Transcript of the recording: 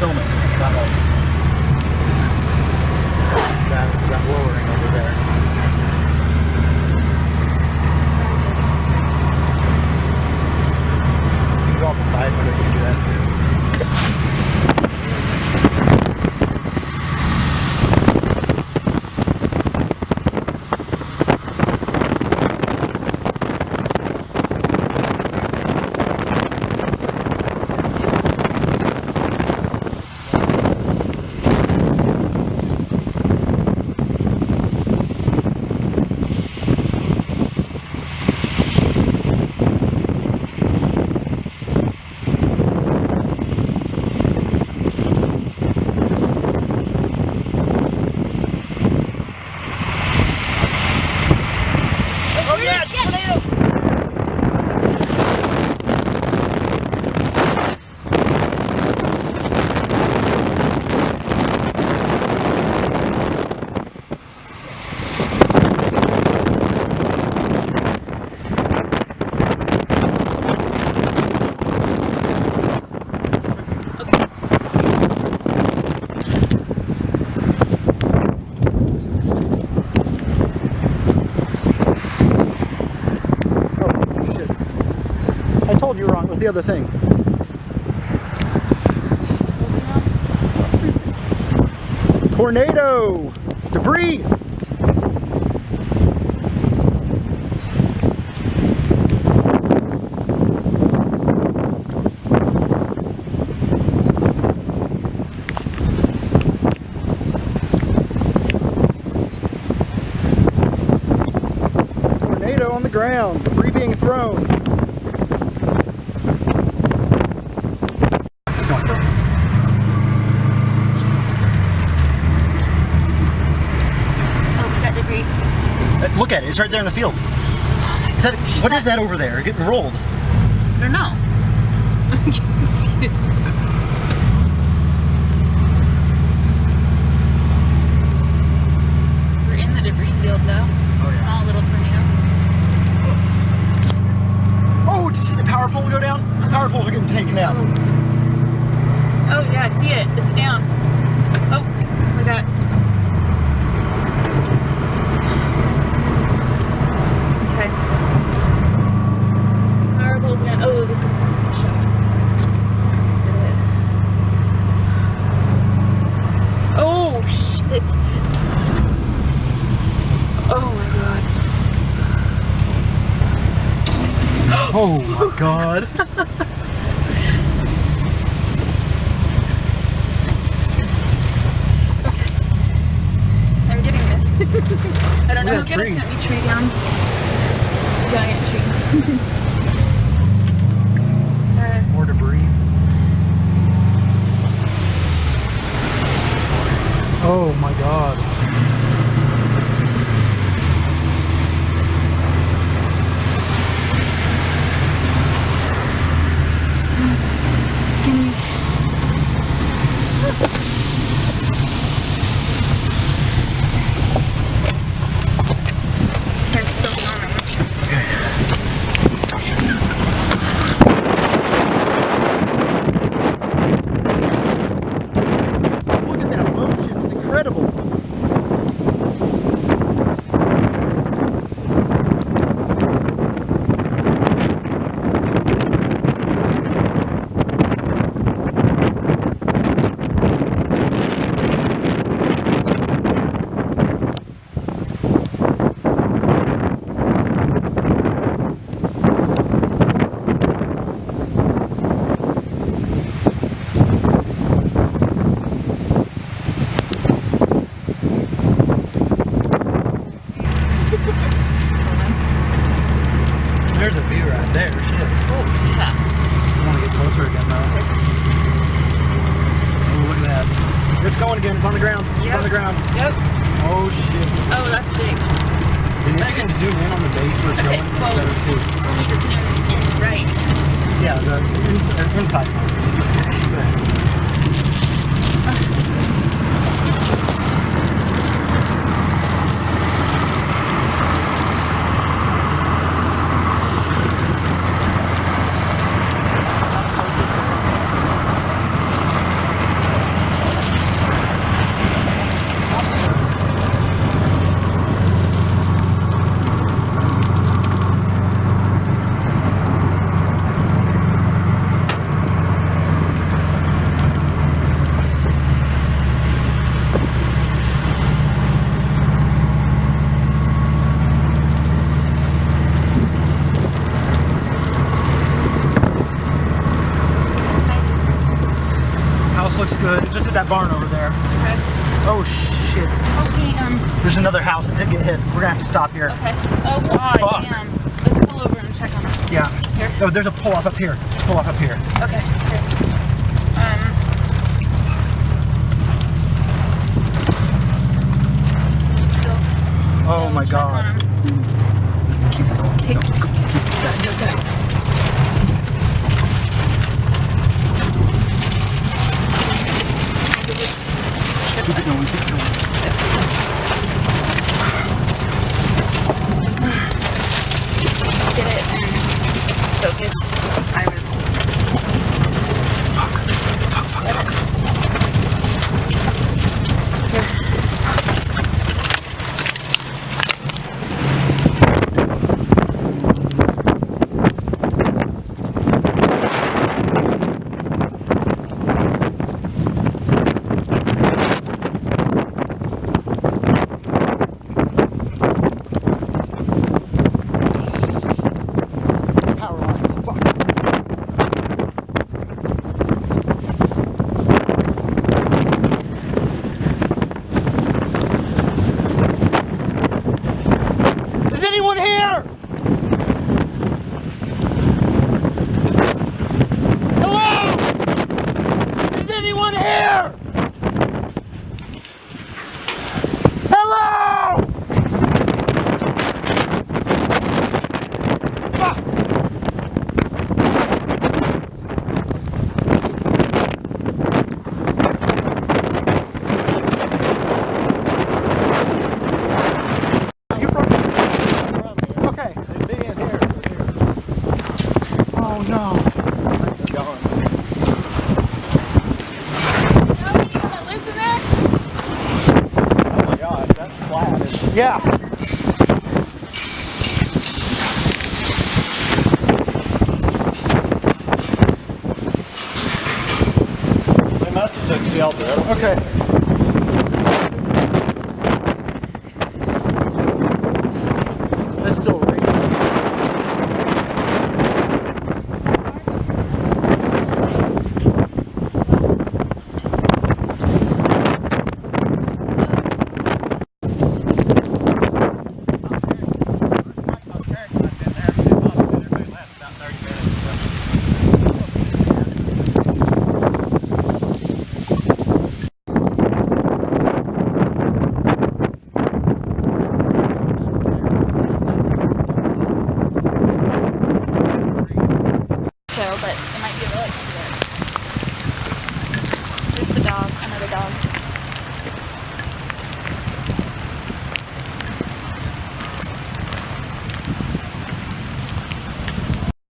film it. That lowering over there. You can go off the side, but you can do that too. You were wrong. It was the other thing. Tornado! Debris! Tornado on the ground. Debris being thrown. Look at it, it's right there in the field. What is that over there? Getting rolled. I don't know. I can't see it. We're in the debris field though. It's a small little tornado. Oh, did you see the power pole go down? The power poles are getting taken out. Oh yeah, I see it. It's down. Oh, look at that. Oh, this is a shot. Oh, shit. Oh, my God. Oh, my God. I'm getting this. I don't know how good it's going to be. Tree down. Giant tree. More debris. Oh my God. There's a view right there. Shit. Oh, yeah. I want to get closer again though. Oh, look at that. It's going again. It's on the ground. Yep. It's on the ground. Yep. Oh, shit. Oh, that's big. And if you can zoom in on the base where it's going, well, better too. I need to zoom in, right? Yeah, the inside. at that barn over there. Okay. Oh shit. Okay, There's another house that did get hit. We're gonna have to stop here. okay. Oh god, Fuck. damn. Let's pull over and check on it. Yeah. Here? Oh, there's a pull off up here. Let's pull off up here. Okay, here. Still. Oh my check god. on 'em. Keep it going. Take. Keep it going. Keep it going. Get it and focus. 'Cause I was. Fuck. Fuck. Fuck. Fuck. Here. Power lines. Fuck. Is anyone here? Hello? Is anyone here? Hello? Fuck. You from? Okay. Oh no. Oh my god, that's flat. Yeah. They must have took shelter. Okay. It's still raining. So, but it might be a relic. There's the dog, another dog.